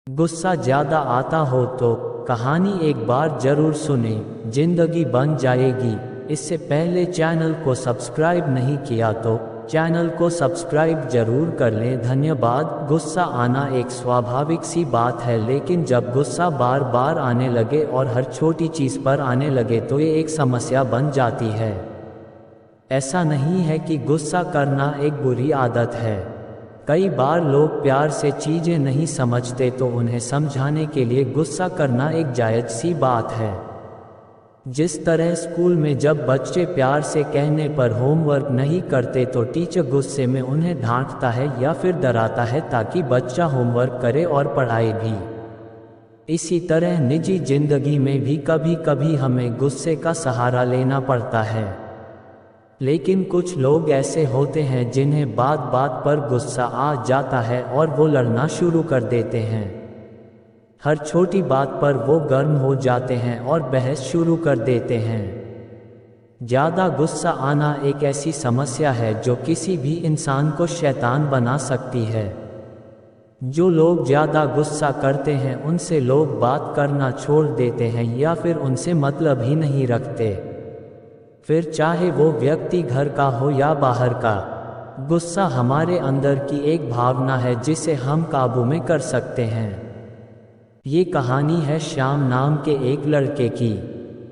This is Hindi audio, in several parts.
गुस्सा ज़्यादा आता हो तो कहानी एक बार ज़रूर सुने, ज़िंदगी बन जाएगी। इससे पहले चैनल को सब्सक्राइब नहीं किया तो चैनल को सब्सक्राइब जरूर कर लें। धन्यवाद। गुस्सा आना एक स्वाभाविक सी बात है, लेकिन जब गुस्सा बार बार आने लगे और हर छोटी चीज़ पर आने लगे तो ये एक समस्या बन जाती है। ऐसा नहीं है कि गुस्सा करना एक बुरी आदत है। कई बार लोग प्यार से चीज़ें नहीं समझते तो उन्हें समझाने के लिए गुस्सा करना एक जायज़ सी बात है। जिस तरह स्कूल में जब बच्चे प्यार से कहने पर होमवर्क नहीं करते तो टीचर गुस्से में उन्हें डांटता है या फिर डराता है ताकि बच्चा होमवर्क करे और पढ़ाए भी। इसी तरह निजी जिंदगी में भी कभी कभी हमें गुस्से का सहारा लेना पड़ता है। लेकिन कुछ लोग ऐसे होते हैं जिन्हें बात बात पर गुस्सा आ जाता है और वो लड़ना शुरू कर देते हैं। हर छोटी बात पर वो गर्म हो जाते हैं और बहस शुरू कर देते हैं। ज़्यादा गुस्सा आना एक ऐसी समस्या है जो किसी भी इंसान को शैतान बना सकती है। जो लोग ज़्यादा गुस्सा करते हैं उनसे लोग बात करना छोड़ देते हैं या फिर उनसे मतलब ही नहीं रखते, फिर चाहे वो व्यक्ति घर का हो या बाहर का। गुस्सा हमारे अंदर की एक भावना है जिसे हम काबू में कर सकते हैं। ये कहानी है श्याम नाम के एक लड़के की,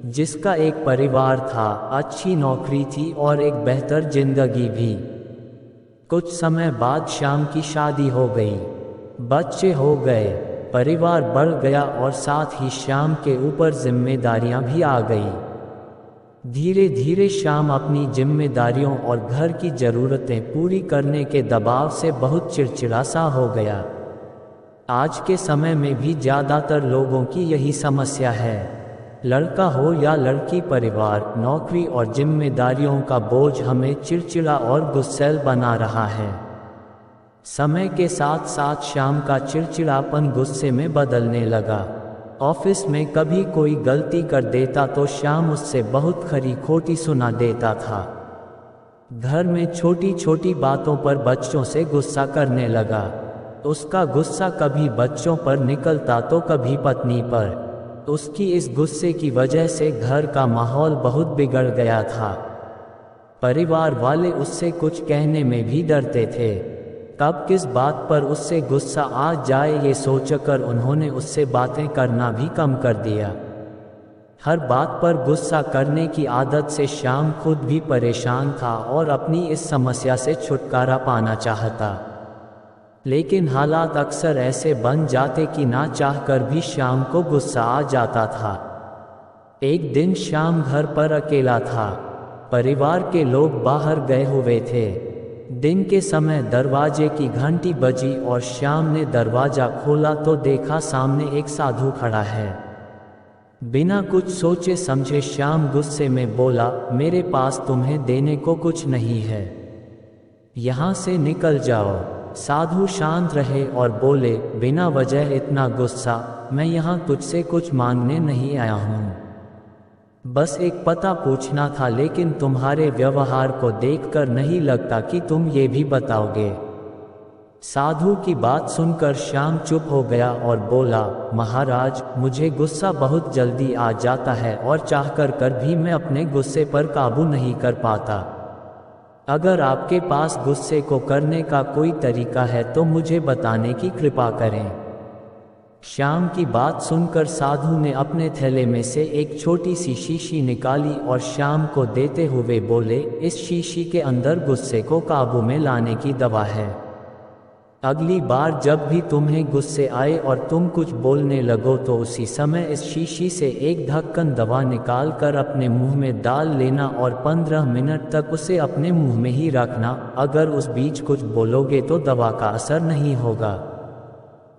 जिसका एक परिवार था, अच्छी नौकरी थी और एक बेहतर जिंदगी भी। कुछ समय बाद श्याम की शादी हो गई, बच्चे हो गए, परिवार बढ़ गया और साथ ही श्याम के ऊपर जिम्मेदारियां भी आ गई। धीरे धीरे श्याम अपनी जिम्मेदारियों और घर की ज़रूरतें पूरी करने के दबाव से बहुत चिड़चिड़ा सा हो गया। आज के समय में भी ज़्यादातर लोगों की यही समस्या है। लड़का हो या लड़की, परिवार, नौकरी और जिम्मेदारियों का बोझ हमें चिड़चिड़ा और गुस्सैल बना रहा है। समय के साथ साथ श्याम का चिड़चिड़ापन गुस्से में बदलने लगा। ऑफिस में कभी कोई गलती कर देता तो श्याम उससे बहुत खरी खोटी सुना देता था। घर में छोटी छोटी बातों पर बच्चों से गुस्सा करने लगा। उसका गुस्सा कभी बच्चों पर निकलता तो कभी पत्नी पर। उसकी इस गुस्से की वजह से घर का माहौल बहुत बिगड़ गया था। परिवार वाले उससे कुछ कहने में भी डरते थे। कब किस बात पर उससे गुस्सा आ जाए ये सोचकर उन्होंने उससे बातें करना भी कम कर दिया। हर बात पर गुस्सा करने की आदत से श्याम खुद भी परेशान था और अपनी इस समस्या से छुटकारा पाना चाहता। लेकिन हालात अक्सर ऐसे बन जाते कि ना चाहकर भी श्याम को गुस्सा आ जाता था। एक दिन श्याम घर पर अकेला था। परिवार के लोग बाहर गए हुए थे। दिन के समय दरवाजे की घंटी बजी और श्याम ने दरवाजा खोला तो देखा सामने एक साधु खड़ा है। बिना कुछ सोचे समझे श्याम गुस्से में बोला, मेरे पास तुम्हें देने को कुछ नहीं है, यहाँ से निकल जाओ। साधु शांत रहे और बोले, बिना वजह इतना गुस्सा, मैं यहाँ तुझसे कुछ मांगने नहीं आया हूँ, बस एक पता पूछना था, लेकिन तुम्हारे व्यवहार को देखकर नहीं लगता कि तुम ये भी बताओगे। साधु की बात सुनकर श्याम चुप हो गया और बोला, महाराज, मुझे गुस्सा बहुत जल्दी आ जाता है और चाहकर कर भी मैं अपने गुस्से पर काबू नहीं कर पाता। अगर आपके पास गुस्से को करने का कोई तरीका है तो मुझे बताने की कृपा करें। श्याम की बात सुनकर साधु ने अपने थैले में से एक छोटी सी शीशी निकाली और श्याम को देते हुए बोले, इस शीशी के अंदर गुस्से को काबू में लाने की दवा है। अगली बार जब भी तुम्हें गुस्से आए और तुम कुछ बोलने लगो तो उसी समय इस शीशी से एक ढक्कन दवा निकाल कर अपने मुंह में डाल लेना और 15 मिनट तक उसे अपने मुंह में ही रखना। अगर उस बीच कुछ बोलोगे तो दवा का असर नहीं होगा।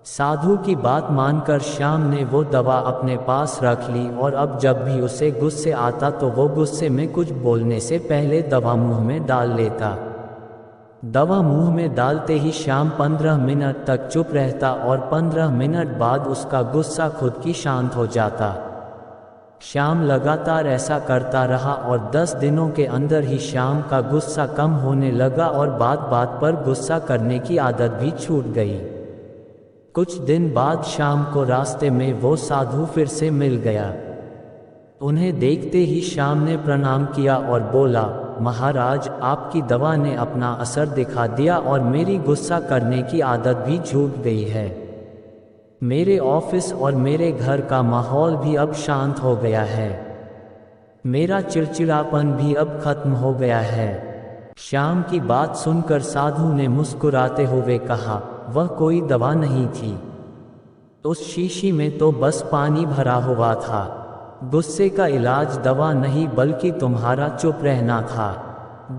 साधु की बात मानकर श्याम ने वो दवा अपने पास रख ली और अब जब भी उसे गुस्से आता तो वो गुस्से में कुछ बोलने से पहले दवा मुंह में डाल लेता। दवा मुंह में डालते ही श्याम 15 मिनट तक चुप रहता और 15 मिनट बाद उसका गुस्सा खुद की शांत हो जाता। श्याम लगातार ऐसा करता रहा और 10 दिनों के अंदर ही श्याम का गुस्सा कम होने लगा और बात बात पर गुस्सा करने की आदत भी छूट गई। कुछ दिन बाद शाम को रास्ते में वो साधु फिर से मिल गया। उन्हें देखते ही शाम ने प्रणाम किया और बोला, महाराज, आपकी दवा ने अपना असर दिखा दिया और मेरी गुस्सा करने की आदत भी छूट गई है। मेरे ऑफिस और मेरे घर का माहौल भी अब शांत हो गया है। मेरा चिड़चिड़ापन भी अब खत्म हो गया है। श्याम की बात सुनकर साधु ने मुस्कुराते हुए कहा, वह कोई दवा नहीं थी। उस शीशी में तो बस पानी भरा हुआ था। गुस्से का इलाज दवा नहीं बल्कि तुम्हारा चुप रहना था।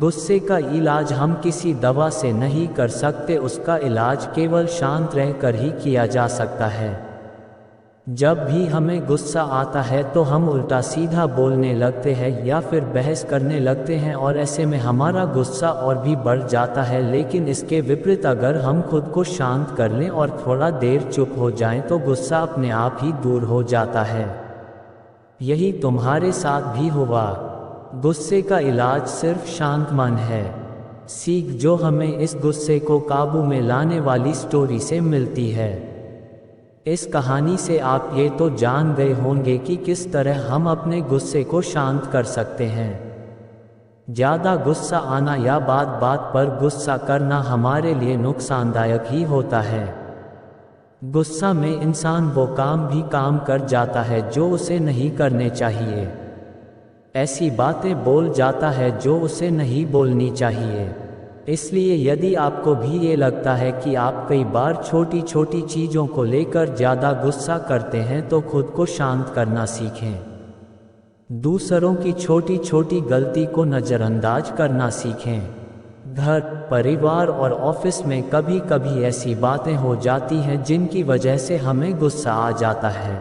गुस्से का इलाज हम किसी दवा से नहीं कर सकते, उसका इलाज केवल शांत रहकर ही किया जा सकता है। जब भी हमें गुस्सा आता है तो हम उल्टा सीधा बोलने लगते हैं या फिर बहस करने लगते हैं और ऐसे में हमारा गुस्सा और भी बढ़ जाता है। लेकिन इसके विपरीत अगर हम खुद को शांत कर लें और थोड़ा देर चुप हो जाएं तो गुस्सा अपने आप ही दूर हो जाता है। यही तुम्हारे साथ भी हुआ। गुस्से का इलाज सिर्फ शांत मन है। सीख जो हमें इस गुस्से को काबू में लाने वाली स्टोरी से मिलती है। इस कहानी से आप ये तो जान गए होंगे कि किस तरह हम अपने गुस्से को शांत कर सकते हैं। ज़्यादा गुस्सा आना या बात बात पर गुस्सा करना हमारे लिए नुकसानदायक ही होता है। गुस्सा में इंसान वो काम भी काम कर जाता है जो उसे नहीं करने चाहिए। ऐसी बातें बोल जाता है जो उसे नहीं बोलनी चाहिए। इसलिए यदि आपको भी ये लगता है कि आप कई बार छोटी छोटी चीज़ों को लेकर ज़्यादा गुस्सा करते हैं तो खुद को शांत करना सीखें। दूसरों की छोटी छोटी गलती को नज़रअंदाज करना सीखें। घर, परिवार और ऑफिस में कभी कभी ऐसी बातें हो जाती हैं जिनकी वजह से हमें गुस्सा आ जाता है।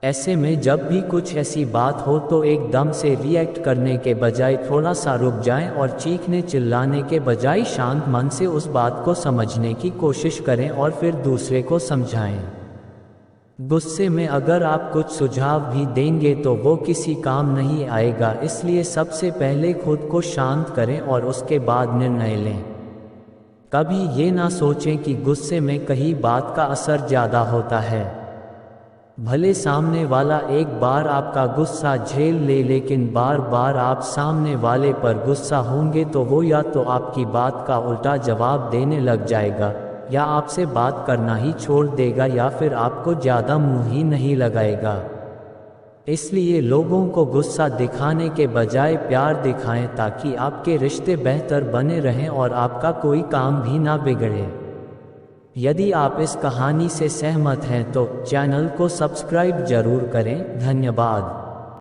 ऐसे में जब भी कुछ ऐसी बात हो तो एकदम से रिएक्ट करने के बजाय थोड़ा सा रुक जाएं और चीखने चिल्लाने के बजाय शांत मन से उस बात को समझने की कोशिश करें और फिर दूसरे को समझाएं। गुस्से में अगर आप कुछ सुझाव भी देंगे तो वो किसी काम नहीं आएगा। इसलिए सबसे पहले खुद को शांत करें और उसके बाद निर्णय लें। कभी ये ना सोचें कि गुस्से में कहीं बात का असर ज़्यादा होता है। भले सामने वाला एक बार आपका गुस्सा झेल ले, लेकिन बार बार आप सामने वाले पर गुस्सा होंगे तो वो या तो आपकी बात का उल्टा जवाब देने लग जाएगा या आपसे बात करना ही छोड़ देगा या फिर आपको ज़्यादा मुंह ही नहीं लगाएगा। इसलिए लोगों को गुस्सा दिखाने के बजाय प्यार दिखाएं ताकि आपके रिश्ते बेहतर बने रहें और आपका कोई काम भी ना बिगड़े। यदि आप इस कहानी से सहमत हैं तो चैनल को सब्सक्राइब जरूर करें। धन्यवाद।